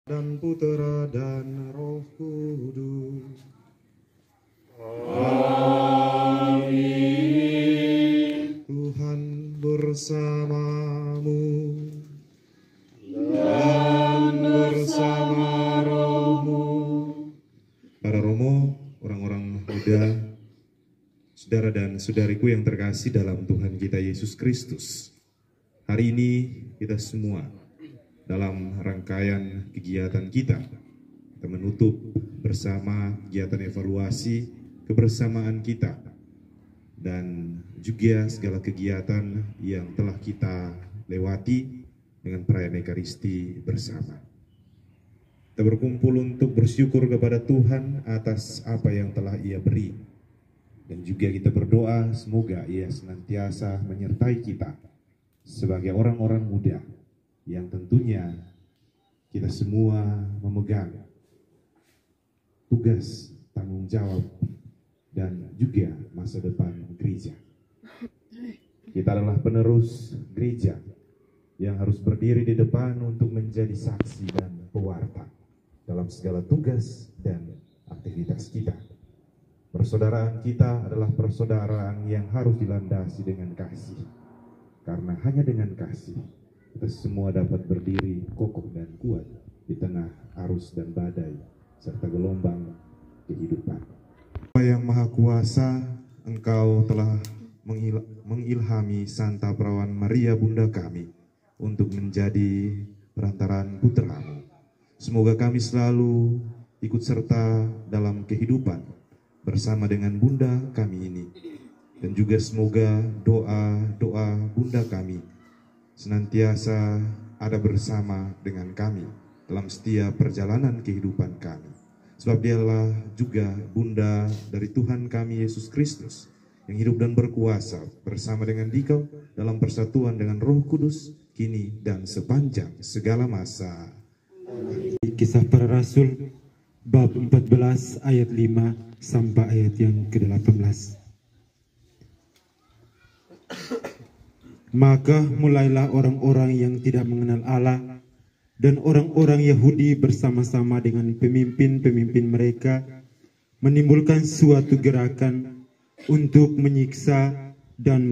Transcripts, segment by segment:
dan Putera dan Roh Kudus. Amin. Tuhan bersamamu Dan bersama rohmu. Para Romo, orang-orang muda, saudara dan saudariku yang terkasih dalam Tuhan kita Yesus Kristus. Hari ini kita semua dalam rangkaian kegiatan kita menutup bersama kegiatan evaluasi kebersamaan kita dan juga segala kegiatan yang telah kita lewati dengan perayaan Ekaristi bersama. Kita berkumpul untuk bersyukur kepada Tuhan atas apa yang telah Ia beri. Dan juga kita berdoa semoga Ia senantiasa menyertai kita sebagai orang-orang muda yang tentunya kita semua memegang tugas, tanggung jawab, dan juga masa depan gereja. Kita adalah penerus gereja yang harus berdiri di depan untuk menjadi saksi dan pewarta dalam segala tugas dan aktivitas kita. Persaudaraan kita adalah persaudaraan yang harus dilandasi dengan kasih. Karena hanya dengan kasih, kita semua dapat berdiri kokoh dan kuat di tengah arus dan badai, serta gelombang kehidupan. Bapa yang Maha Kuasa, Engkau telah mengilhami Santa Perawan Maria Bunda kami untuk menjadi perantaraan putra-Mu. Semoga kami selalu ikut serta dalam kehidupan bersama dengan Bunda kami ini. Dan juga semoga doa-doa Bunda kami senantiasa ada bersama dengan kami dalam setiap perjalanan kehidupan kami. Sebab dialah juga Bunda dari Tuhan kami Yesus Kristus yang hidup dan berkuasa bersama dengan Dikau dalam persatuan dengan Roh Kudus kini dan sepanjang segala masa. Kisah Para Rasul bab 14 ayat 5 sampai ayat yang ke-18. Maka mulailah orang-orang yang tidak mengenal Allah dan orang-orang Yahudi bersama-sama dengan pemimpin-pemimpin mereka menimbulkan suatu gerakan untuk menyiksa dan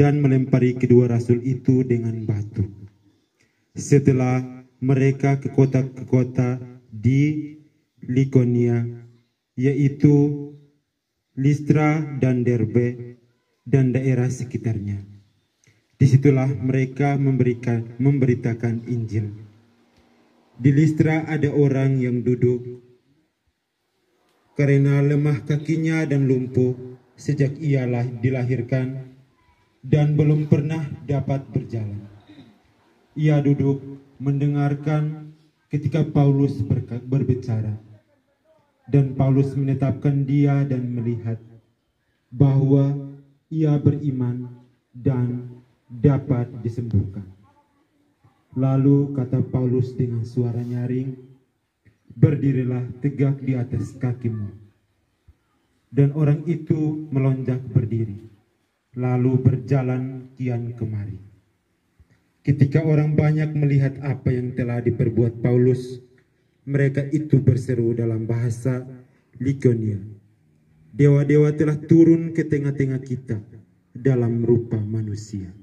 melempari kedua rasul itu dengan batu. Setelah mereka ke kota-kota di Likonia, yaitu Listra dan Derbe dan daerah sekitarnya. Disitulah mereka memberitakan Injil. Di Listra ada orang yang duduk karena lemah kakinya dan lumpuh sejak ialah dilahirkan dan belum pernah dapat berjalan. Ia duduk mendengarkan ketika Paulus berbicara. Dan Paulus menetapkan dia dan melihat bahwa ia beriman dan dapat disembuhkan. Lalu kata Paulus dengan suara nyaring, "Berdirilah tegak di atas kakimu." Dan orang itu melonjak berdiri, lalu berjalan kian kemari. Ketika orang banyak melihat apa yang telah diperbuat Paulus, mereka itu berseru dalam bahasa Likonia, "Dewa-dewa telah turun ke tengah-tengah kita dalam rupa manusia."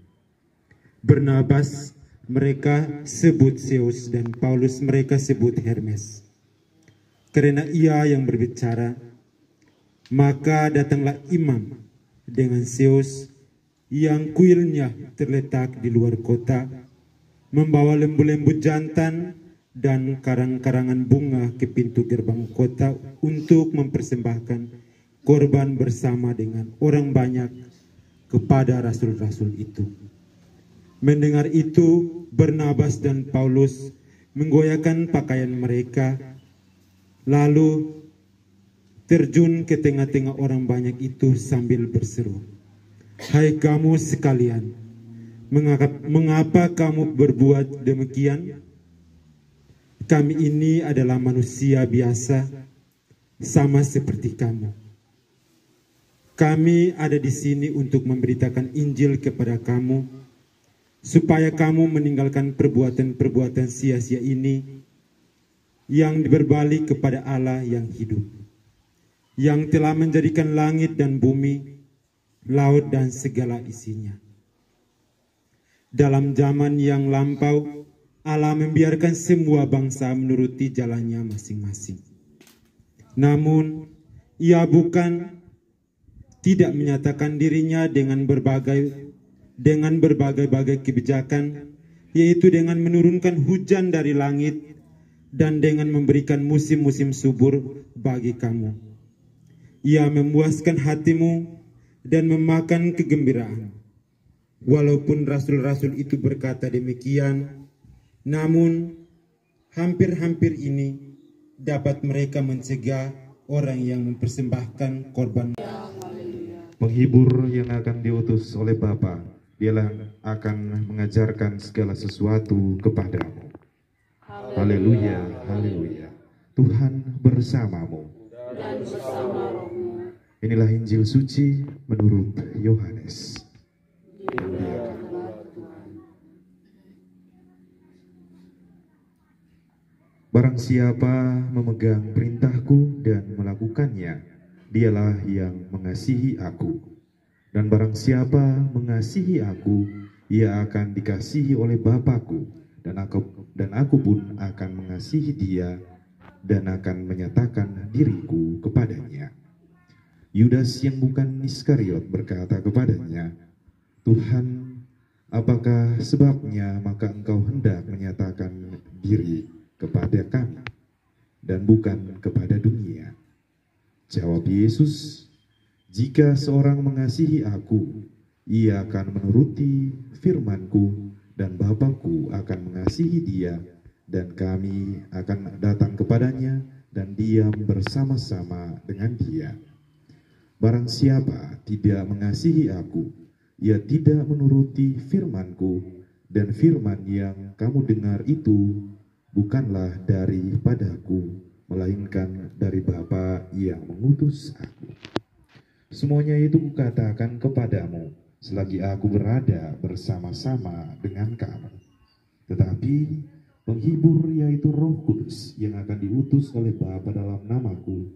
Barnabas mereka sebut Zeus dan Paulus mereka sebut Hermes. Karena ia yang berbicara, maka datanglah imam dengan Zeus yang kuilnya terletak di luar kota, membawa lembu-lembu jantan dan karang-karangan bunga ke pintu gerbang kota untuk mempersembahkan korban bersama dengan orang banyak kepada rasul-rasul itu. Mendengar itu, Barnabas dan Paulus menggoyahkan pakaian mereka, lalu terjun ke tengah-tengah orang banyak itu sambil berseru, "Hai kamu sekalian, mengapa kamu berbuat demikian? Kami ini adalah manusia biasa, sama seperti kamu. Kami ada di sini untuk memberitakan Injil kepada kamu, supaya kamu meninggalkan perbuatan-perbuatan sia-sia ini yang berbalik kepada Allah yang hidup, yang telah menjadikan langit dan bumi, laut dan segala isinya. Dalam zaman yang lampau, Allah membiarkan semua bangsa menuruti jalannya masing-masing. Namun, Ia bukan tidak menyatakan dirinya dengan berbagai-bagai kebijakan, yaitu dengan menurunkan hujan dari langit dan dengan memberikan musim-musim subur bagi kamu. Ia memuaskan hatimu dan memakan kegembiraan. Walaupun rasul-rasul itu berkata demikian, namun hampir-hampir ini dapat mereka mencegah orang yang mempersembahkan korban. Penghibur yang akan diutus oleh Bapa, dialah akan mengajarkan segala sesuatu kepadamu. Haleluya, haleluya. Tuhan bersamamu. Dan bersama rohmu. Inilah Injil suci menurut Yohanes. Barang siapa memegang perintahku dan melakukannya, dialah yang mengasihi aku. Dan barang siapa mengasihi aku, ia akan dikasihi oleh Bapa-Ku, dan aku pun akan mengasihi dia dan akan menyatakan diriku kepadanya. Yudas yang bukan Iskariot berkata kepadanya, Tuhan, apakah sebabnya maka engkau hendak menyatakan diri kepada kami dan bukan kepada dunia? Jawab Yesus, jika seorang mengasihi aku, ia akan menuruti firman-Ku, dan Bapa-Ku akan mengasihi dia, dan kami akan datang kepadanya dan diam bersama-sama dengan dia. Barang siapa tidak mengasihi aku, ia tidak menuruti firman-Ku, dan firman yang kamu dengar itu bukanlah daripadaku, melainkan dari Bapa yang mengutus aku. Semuanya itu kukatakan kepadamu, selagi aku berada bersama-sama dengan kamu. Tetapi penghibur, yaitu Roh Kudus, yang akan diutus oleh Bapa dalam namaku,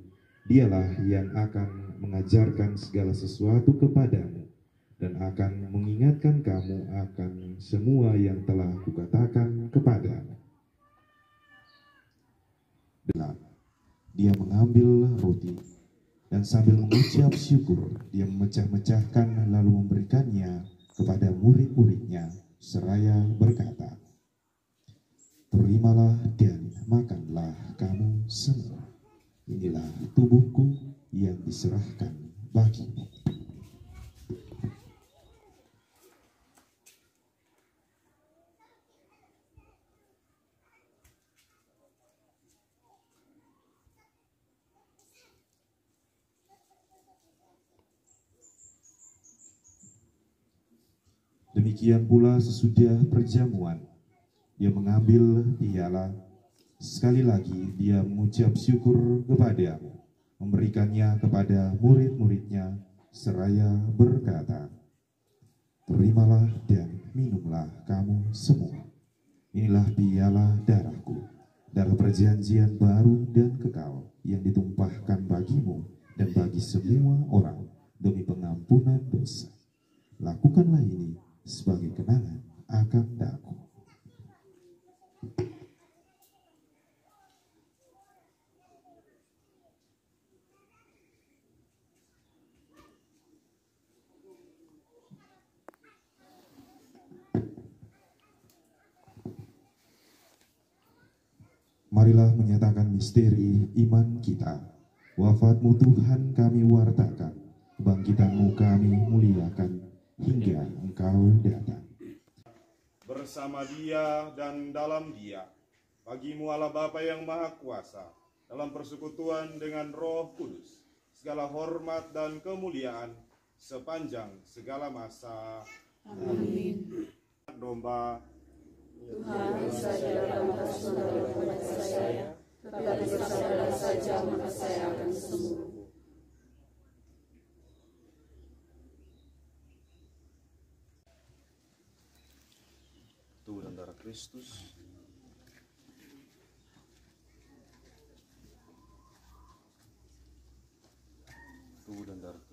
dialah yang akan mengajarkan segala sesuatu kepadamu, dan akan mengingatkan kamu akan semua yang telah kukatakan kepadamu. Dia mengambil roti dan sambil mengucap syukur, dia memecah-mecahkan lalu memberikannya kepada murid-muridnya seraya berkata, terimalah dan makanlah kamu semua. Inilah tubuhku yang diserahkan bagimu. Demikian pula sesudah perjamuan, dia mengambil piala. Sekali lagi dia mengucap syukur kepadamu, memberikannya kepada murid-muridnya, seraya berkata, terimalah dan minumlah kamu semua. Inilah piala darahku, darah perjanjian baru dan kekal, yang ditumpahkan bagimu dan bagi semua orang demi pengampunan dosa. Lakukanlah ini sebagai kenangan akan aku. Marilah menyatakan misteri iman kita. Wafatmu Tuhan kami wartakan, kebangkitanmu kami muliakan, hingga engkau datang. Bersama dia dan dalam dia, bagimu Allah Bapa yang Maha Kuasa, dalam persekutuan dengan Roh Kudus, segala hormat dan kemuliaan sepanjang segala masa. Amin. Domba. Tuhan saja dalam saudara kepada saya, tetapi bersabarlah saja maka saya akan sembuh. Tubuh dan darah Kristus.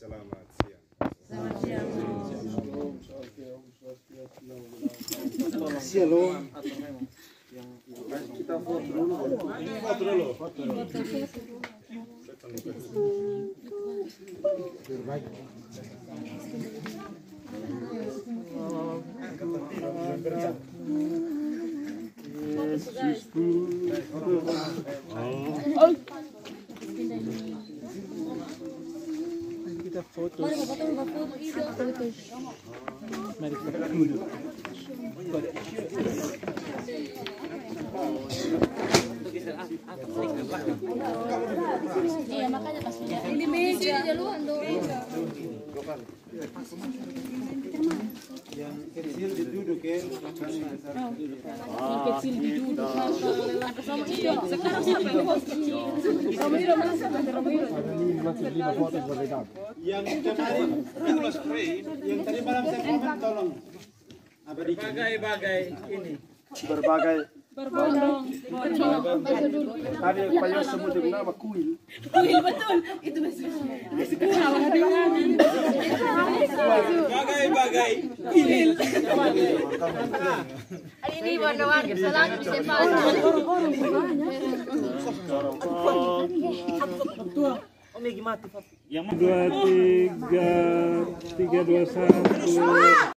selamat siang. Iya, makanya pas di meja duluan dong. Yang kecil duduk ya. Yang kecil duduk. Sekarang siapa yang host? Romero mana siapa? Romero. Yang kemarin Mas Frey, yang tadi malam saya komen tolong. Berbagai ini. Berbagai Berbondong. ada yang payah sebut dengan nama kuil. Kuil betul. Itu Bagai kuil. Ini warna-warni selalu disepakati. Yang 2, 3, 2, 1.